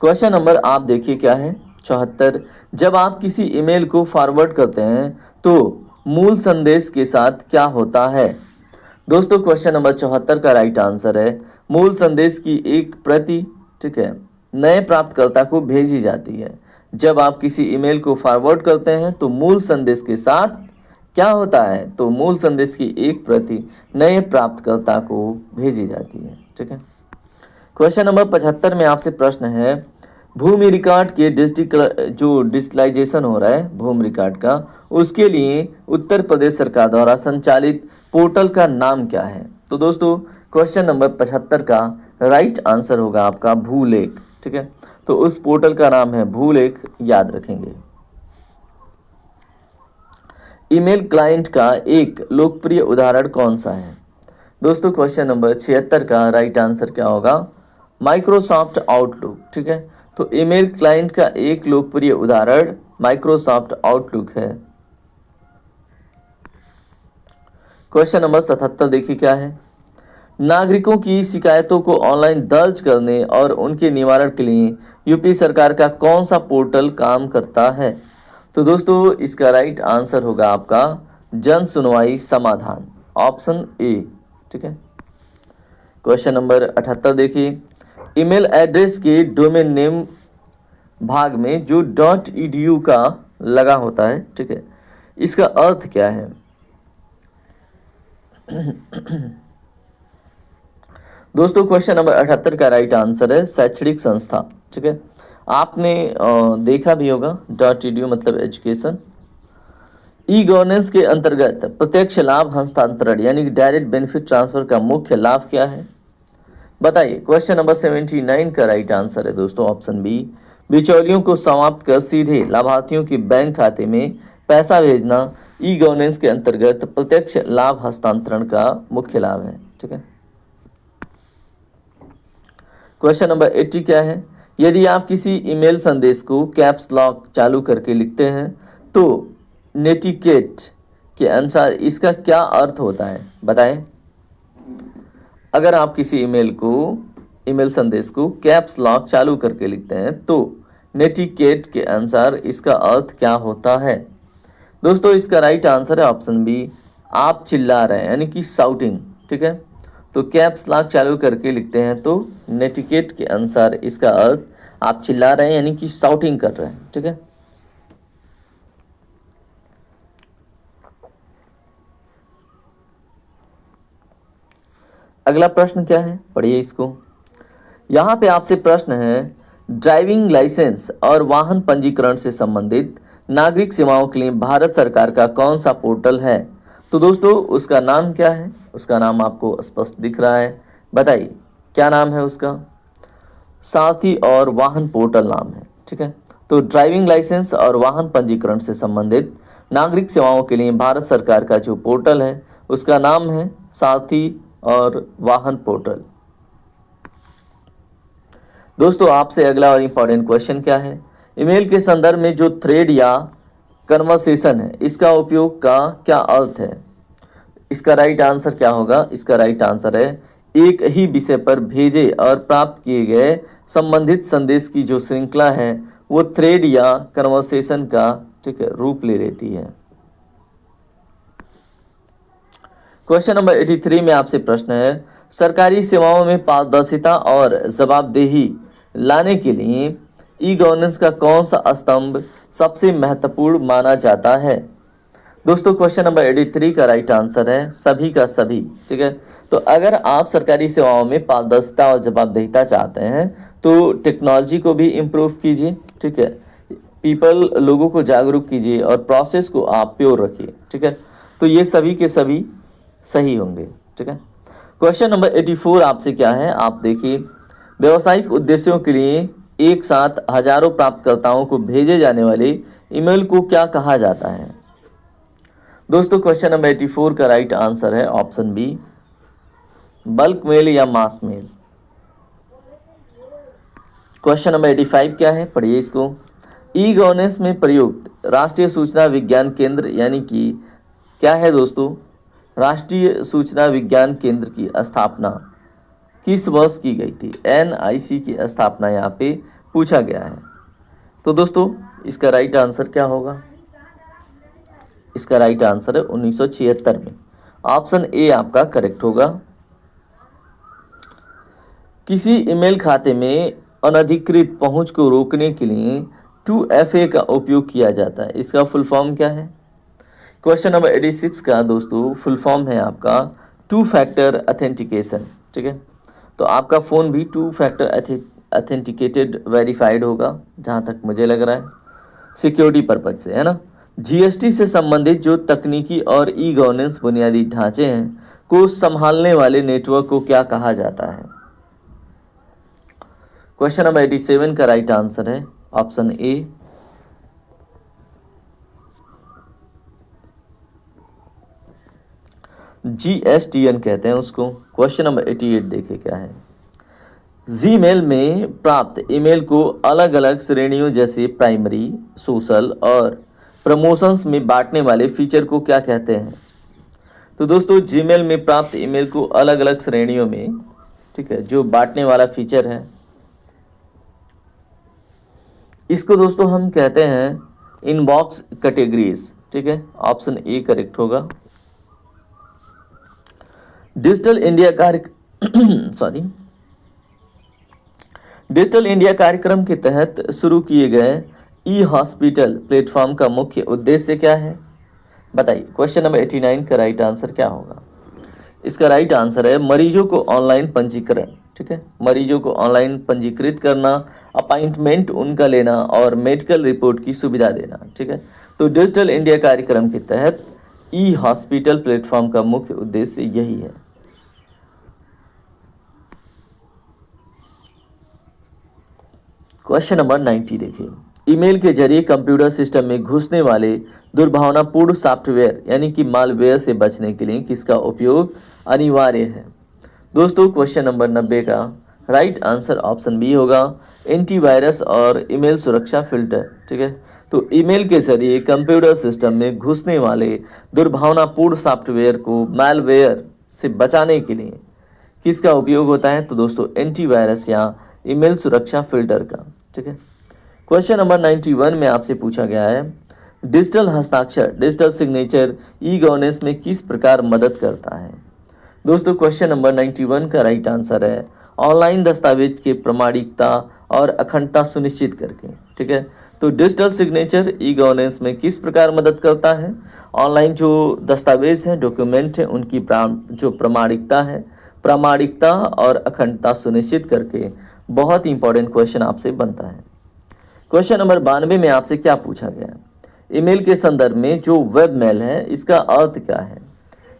क्वेश्चन नंबर आप देखिए क्या है 74, जब आप किसी ईमेल को फॉरवर्ड करते हैं तो मूल संदेश के साथ क्या होता है? दोस्तों क्वेश्चन नंबर 74 का राइट आंसर है मूल संदेश की एक प्रति, ठीक है, नए प्राप्तकर्ता को भेजी जाती है। जब आप किसी ईमेल को फॉरवर्ड करते हैं तो मूल संदेश के साथ क्या होता है? तो मूल संदेश की एक प्रति नए प्राप्तकर्ता को भेजी जाती है। ठीक है, क्वेश्चन नंबर 75 में आपसे प्रश्न है भूमि रिकॉर्ड के डिजिटलाइजेशन हो रहा है भूमि रिकॉर्ड का, उसके लिए उत्तर प्रदेश सरकार द्वारा संचालित पोर्टल का नाम क्या है? तो दोस्तों क्वेश्चन नंबर 75 का राइट आंसर होगा आपका भूलेख। ठीक है, तो उस पोर्टल का नाम है भूलेख, याद रखेंगे। ईमेल क्लाइंट का एक लोकप्रिय उदाहरण कौन सा है? दोस्तों क्वेश्चन नंबर 76 का राइट आंसर क्या होगा? Microsoft outlook. ठीक है, तो ईमेल क्लाइंट का एक लोकप्रिय उदाहरण माइक्रोसॉफ्ट आउटलुक है। क्वेश्चन नंबर 77 देखिए क्या है, नागरिकों की शिकायतों को ऑनलाइन दर्ज करने और उनके निवारण के लिए यूपी सरकार का कौन सा पोर्टल काम करता है? तो दोस्तों इसका राइट आंसर होगा आपका जन सुनवाई समाधान, ऑप्शन ए। ठीक है, क्वेश्चन नंबर 78 देखिए, ईमेल एड्रेस के डोमेन नेम भाग में जो .edu का लगा होता है, ठीक है, इसका अर्थ क्या है? दोस्तों क्वेश्चन नंबर 78 का राइट आंसर है शैक्षणिक संस्था। ठीक है, आपने देखा भी होगा .edu मतलब एजुकेशन। ई गवर्नेंस के अंतर्गत प्रत्यक्ष लाभ हस्तांतरण यानी डायरेक्ट बेनिफिट ट्रांसफर का मुख्य लाभ क्या है बताइए। क्वेश्चन नंबर 79 का राइट आंसर है दोस्तों ऑप्शन बी बिचौलियों को समाप्त कर सीधे लाभार्थियों के बैंक खाते में पैसा भेजना ई गवर्नेंस के अंतर्गत प्रत्यक्ष लाभ हस्तांतरण का मुख्य लाभ है। ठीक है, क्वेश्चन नंबर 80 क्या है, यदि आप किसी ईमेल संदेश को कैप्स लॉक चालू करके लिखते हैं तो नेटिकेट के अनुसार इसका क्या अर्थ होता है बताएं। अगर आप किसी ईमेल संदेश को कैप्स लॉक चालू करके लिखते हैं तो नेटिकेट के अनुसार इसका अर्थ क्या होता है? दोस्तों इसका राइट आंसर है ऑप्शन बी आप चिल्ला रहे हैं यानी कि साउटिंग। ठीक है, तो कैप्स लॉक चालू करके लिखते हैं तो नेटिकेट के अनुसार इसका अर्थ आप चिल्ला रहे हैं यानी कि साउटिंग कर रहे हैं। ठीक है, अगला प्रश्न क्या है पढ़िए इसको। यहाँ पे आपसे प्रश्न है ड्राइविंग लाइसेंस और वाहन पंजीकरण से संबंधित नागरिक सेवाओं के लिए भारत सरकार का कौन सा पोर्टल है? तो दोस्तों उसका नाम क्या है? उसका नाम आपको स्पष्ट दिख रहा है, बताइए क्या नाम है उसका? सारथी और वाहन पोर्टल नाम है। ठीक है, तो ड्राइविंग लाइसेंस और वाहन पंजीकरण से संबंधित नागरिक सेवाओं के लिए भारत सरकार का जो पोर्टल है उसका नाम है सारथी और वाहन पोर्टल। दोस्तों आपसे अगला और इम्पॉर्टेंट क्वेश्चन क्या है, ईमेल के संदर्भ में जो थ्रेड या कन्वर्सेशन है इसका उपयोग का क्या अर्थ है? इसका राइट आंसर क्या होगा? इसका राइट आंसर है एक ही विषय पर भेजे और प्राप्त किए गए संबंधित संदेश की जो श्रृंखला है वो थ्रेड या कन्वर्सेशन का, ठीक है, रूप ले लेती है। क्वेश्चन नंबर 83 में आपसे प्रश्न है, सरकारी सेवाओं में पारदर्शिता और जवाबदेही लाने के लिए ई गवर्नेंस का कौन सा स्तंभ सबसे महत्वपूर्ण माना जाता है? दोस्तों क्वेश्चन नंबर 83 का राइट आंसर है सभी का सभी, ठीक है। तो अगर आप सरकारी सेवाओं में पारदर्शिता और जवाबदेहिता चाहते हैं तो टेक्नोलॉजी को भी इम्प्रूव कीजिए, ठीक है, लोगों को जागरूक कीजिए और प्रोसेस को आप प्योर रखिए, ठीक है। तो ये सभी के सभी सही होंगे, ठीक है। क्वेश्चन नंबर 84 आपसे क्या है, आप देखिए, व्यावसायिक उद्देश्यों के लिए एक साथ हजारों प्राप्तकर्ताओं को भेजे जाने वाले ईमेल को क्या कहा जाता है? दोस्तों क्वेश्चन नंबर 84 का राइट आंसर है ऑप्शन बी, बल्क मेल या मास मेल। क्वेश्चन नंबर 85 क्या है, पढ़िए इसको। ई गवर्नेंस में प्रयुक्त राष्ट्रीय सूचना विज्ञान केंद्र यानी कि क्या है दोस्तों? राष्ट्रीय सूचना विज्ञान केंद्र की स्थापना किस वर्ष की गई थी? NIC की स्थापना यहाँ पे पूछा गया है। तो दोस्तों इसका राइट आंसर क्या होगा? इसका राइट आंसर है 1976 में। ऑप्शन ए आपका करेक्ट होगा। किसी ईमेल खाते में अनधिकृत पहुंच को रोकने के लिए 2FA का उपयोग किया जाता है, इसका फुल फॉर्म क्या है? क्वेश्चन नंबर 86 का दोस्तों फुल फॉर्म है आपका 2 फैक्टर अथेंटिकेशन, ठीक है। तो आपका फ़ोन भी 2 फैक्टर अथेंटिकेटेड वेरीफाइड होगा जहाँ तक मुझे लग रहा है, सिक्योरिटी पर्पज से, है ना। GST से संबंधित जो तकनीकी और ई गवर्नेंस बुनियादी ढांचे हैं को संभालने वाले नेटवर्क को क्या कहा जाता है? क्वेश्चन नंबर 87 का राइट आंसर है ऑप्शन ए, GSTN कहते हैं उसको। क्वेश्चन नंबर 88 देखिए क्या है। जीमेल में प्राप्त ईमेल को अलग अलग श्रेणियों जैसे प्राइमरी, सोशल और प्रमोशंस में बांटने वाले फीचर को क्या कहते हैं? तो दोस्तों जीमेल में प्राप्त ईमेल को अलग अलग श्रेणियों में, ठीक है, जो बांटने वाला फीचर है इसको दोस्तों हम कहते हैं इनबॉक्स कैटेगरीज, ठीक है। ऑप्शन ए करेक्ट होगा। डिजिटल इंडिया डिजिटल इंडिया कार्यक्रम के तहत शुरू किए गए ई हॉस्पिटल प्लेटफॉर्म का मुख्य उद्देश्य क्या है? बताइए। क्वेश्चन नंबर 89 का राइट आंसर क्या होगा? इसका राइट आंसर है मरीजों को ऑनलाइन पंजीकरण, ठीक है, मरीजों को ऑनलाइन पंजीकृत करना, अपॉइंटमेंट उनका लेना और मेडिकल रिपोर्ट की सुविधा देना, ठीक है। तो डिजिटल इंडिया कार्यक्रम के तहत ई हॉस्पिटल प्लेटफॉर्म का मुख्य उद्देश्य यही है। क्वेश्चन नंबर 90 देखिए, ईमेल के जरिए कंप्यूटर सिस्टम में घुसने वाले दुर्भावनापूर्ण सॉफ्टवेयर यानी कि मालवेयर से बचने के लिए किसका उपयोग अनिवार्य है? दोस्तों क्वेश्चन नंबर 90 का राइट आंसर ऑप्शन बी होगा, एंटीवायरस और ईमेल सुरक्षा फिल्टर, ठीक है। तो ईमेल के जरिए कंप्यूटर सिस्टम में घुसने वाले दुर्भावनापूर्ण सॉफ्टवेयर को मालवेयर से बचाने के लिए किसका उपयोग होता है? तो दोस्तों एंटीवायरस या ईमेल सुरक्षा फिल्टर का, ठीक है। क्वेश्चन नंबर 91 में आपसे पूछा गया है, डिजिटल हस्ताक्षर, डिजिटल सिग्नेचर ई गवर्नेंस में किस प्रकार मदद करता है? दोस्तों क्वेश्चन नंबर 91 का राइट आंसर है ऑनलाइन दस्तावेज के प्रामाणिकता और अखंडता सुनिश्चित करके, ठीक है। तो डिजिटल सिग्नेचर ई गवर्नेंस में किस प्रकार मदद करता है? ऑनलाइन जो दस्तावेज हैं, डॉक्यूमेंट हैं, उनकी जो प्रामाणिकता और अखंडता सुनिश्चित करके। बहुत ही इंपॉर्टेंट क्वेश्चन आपसे बनता है। क्वेश्चन नंबर 92 में आपसे क्या पूछा गया है? ईमेल के संदर्भ में जो वेब मेल है इसका अर्थ क्या है?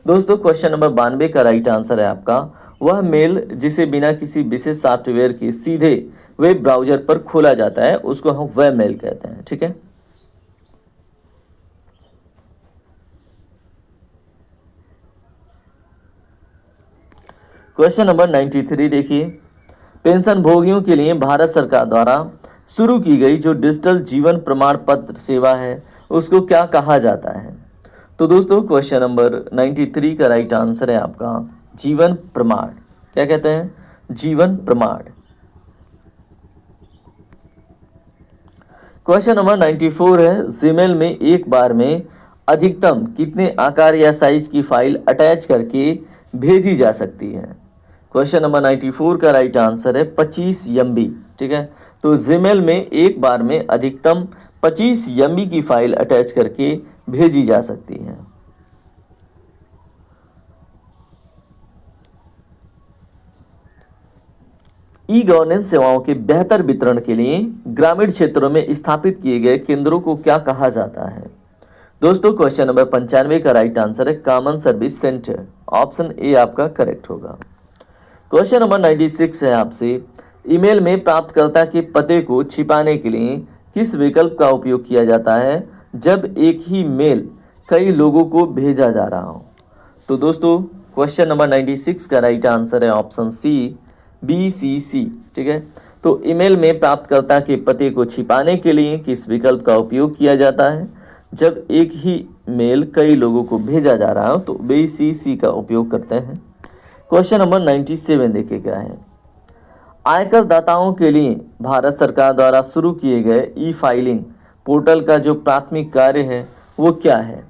दोस्तों क्वेश्चन नंबर 92 का राइट आंसर है आपका वह मेल जिसे बिना किसी विशेष सॉफ्टवेयर के सीधे वेब ब्राउजर पर खोला जाता है उसको हम वेब मेल कहते हैं, ठीक है। क्वेश्चन नंबर 93 देखिए, पेंशन भोगियों के लिए भारत सरकार द्वारा शुरू की गई जो डिजिटल जीवन प्रमाण पत्र सेवा है उसको क्या कहा जाता है? तो दोस्तों क्वेश्चन नंबर 93 का राइट आंसर है आपका जीवन प्रमाण, क्या कहते हैं, जीवन प्रमाण। क्वेश्चन नंबर 94 है, जीमेल में एक बार में अधिकतम कितने आकार या साइज की फाइल अटैच करके भेजी जा सकती है। क्वेश्चन नंबर 94 का राइट आंसर है 25 MB। ठीक है, तो जीमेल में एक बार में अधिकतम 25 MB की फाइल अटैच करके भेजी जा सकती है। ई गवर्नेंस सेवाओं के बेहतर वितरण के लिए ग्रामीण क्षेत्रों में स्थापित किए गए केंद्रों को क्या कहा जाता है। दोस्तों क्वेश्चन नंबर 95 का राइट आंसर है common service centre. Option A आपका करेक्ट होगा। क्वेश्चन नंबर 96 है आपसे, ईमेल में प्राप्तकर्ता के पते को छिपाने के लिए किस विकल्प का उपयोग किया जाता है जब एक ही मेल कई लोगों को भेजा जा रहा हो। तो दोस्तों क्वेश्चन नंबर 96 का राइट आंसर है ऑप्शन सी, BCC। ठीक है, तो ईमेल में प्राप्तकर्ता के पते को छिपाने के लिए किस विकल्प का उपयोग किया जाता है जब एक ही मेल कई लोगों को भेजा जा रहा हो, तो BCC का उपयोग करते हैं। क्वेश्चन नंबर 97 देखिए क्या है, आयकर दाताओं के लिए भारत सरकार द्वारा शुरू किए गए ई फाइलिंग पोर्टल का जो प्राथमिक कार्य है वो क्या है।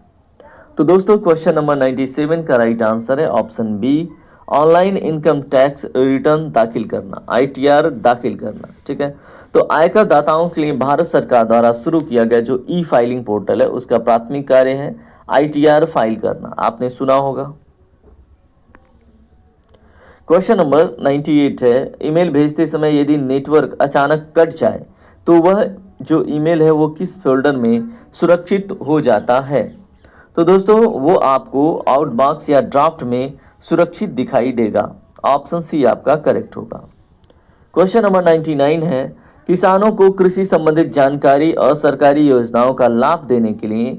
तो दोस्तों क्वेश्चन नंबर 97 का राइट आंसर है option B, online income tax return दाखिल करना, ITR दाखिल करना। ठीक है, तो आयकर दाताओं के लिए भारत सरकार द्वारा शुरू किया गया जो ई फाइलिंग पोर्टल है उसका प्राथमिक कार्य है ITR फाइल करना, आपने सुना होगा। क्वेश्चन नंबर 98 है, ईमेल भेजते समय यदि नेटवर्क अचानक कट जाए तो वह जो ईमेल है वो किस फोल्डर में सुरक्षित हो जाता है। तो दोस्तों वो आपको आउटबॉक्स या ड्राफ्ट में सुरक्षित दिखाई देगा। ऑप्शन सी आपका करेक्ट होगा। क्वेश्चन नंबर 99 है, किसानों को कृषि संबंधित जानकारी और सरकारी योजनाओं का लाभ देने के लिए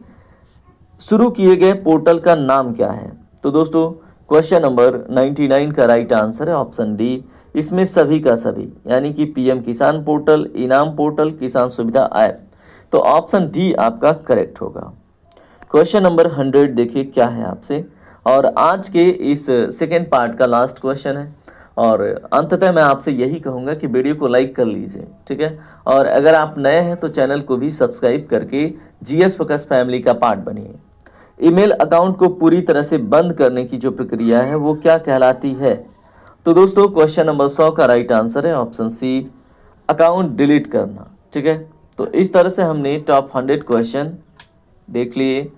शुरू किए गए पोर्टल का नाम क्या है। तो दोस्तों क्वेश्चन नंबर 99 का राइट आंसर है ऑप्शन डी, इसमें सभी का सभी, यानी कि PM किसान पोर्टल, इनाम पोर्टल, किसान सुविधा ऐप। तो ऑप्शन डी आपका करेक्ट होगा। क्वेश्चन नंबर 100 देखिए क्या है आपसे, और आज के इस सेकेंड पार्ट का लास्ट क्वेश्चन है। और अंततः मैं आपसे यही कहूँगा कि वीडियो को लाइक कर लीजिए। ठीक है, और अगर आप नए हैं तो चैनल को भी सब्सक्राइब करके GS फोकस फैमिली का पार्ट बनिए। ईमेल अकाउंट को पूरी तरह से बंद करने की जो प्रक्रिया है वो क्या कहलाती है। तो दोस्तों क्वेश्चन नंबर 100 का राइट आंसर है ऑप्शन सी, अकाउंट डिलीट करना। ठीक है, तो इस तरह से हमने टॉप 100 क्वेश्चन देख लिए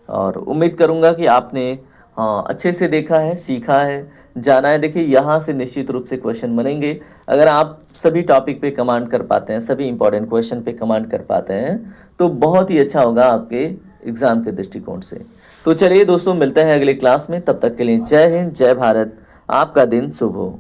और उम्मीद करूंगा कि आपने अच्छे से देखा है, सीखा है, जाना है। देखिए यहाँ से निश्चित रूप से क्वेश्चन बनेंगे। अगर आप सभी टॉपिक पे कमांड कर पाते हैं, सभी इंपॉर्टेंट क्वेश्चन पे कमांड कर पाते हैं तो बहुत ही अच्छा होगा आपके एग्जाम के दृष्टिकोण से। तो चलिए दोस्तों मिलते हैं अगले क्लास में, तब तक के लिए जय हिंद, जय भारत, आपका दिन शुभ हो।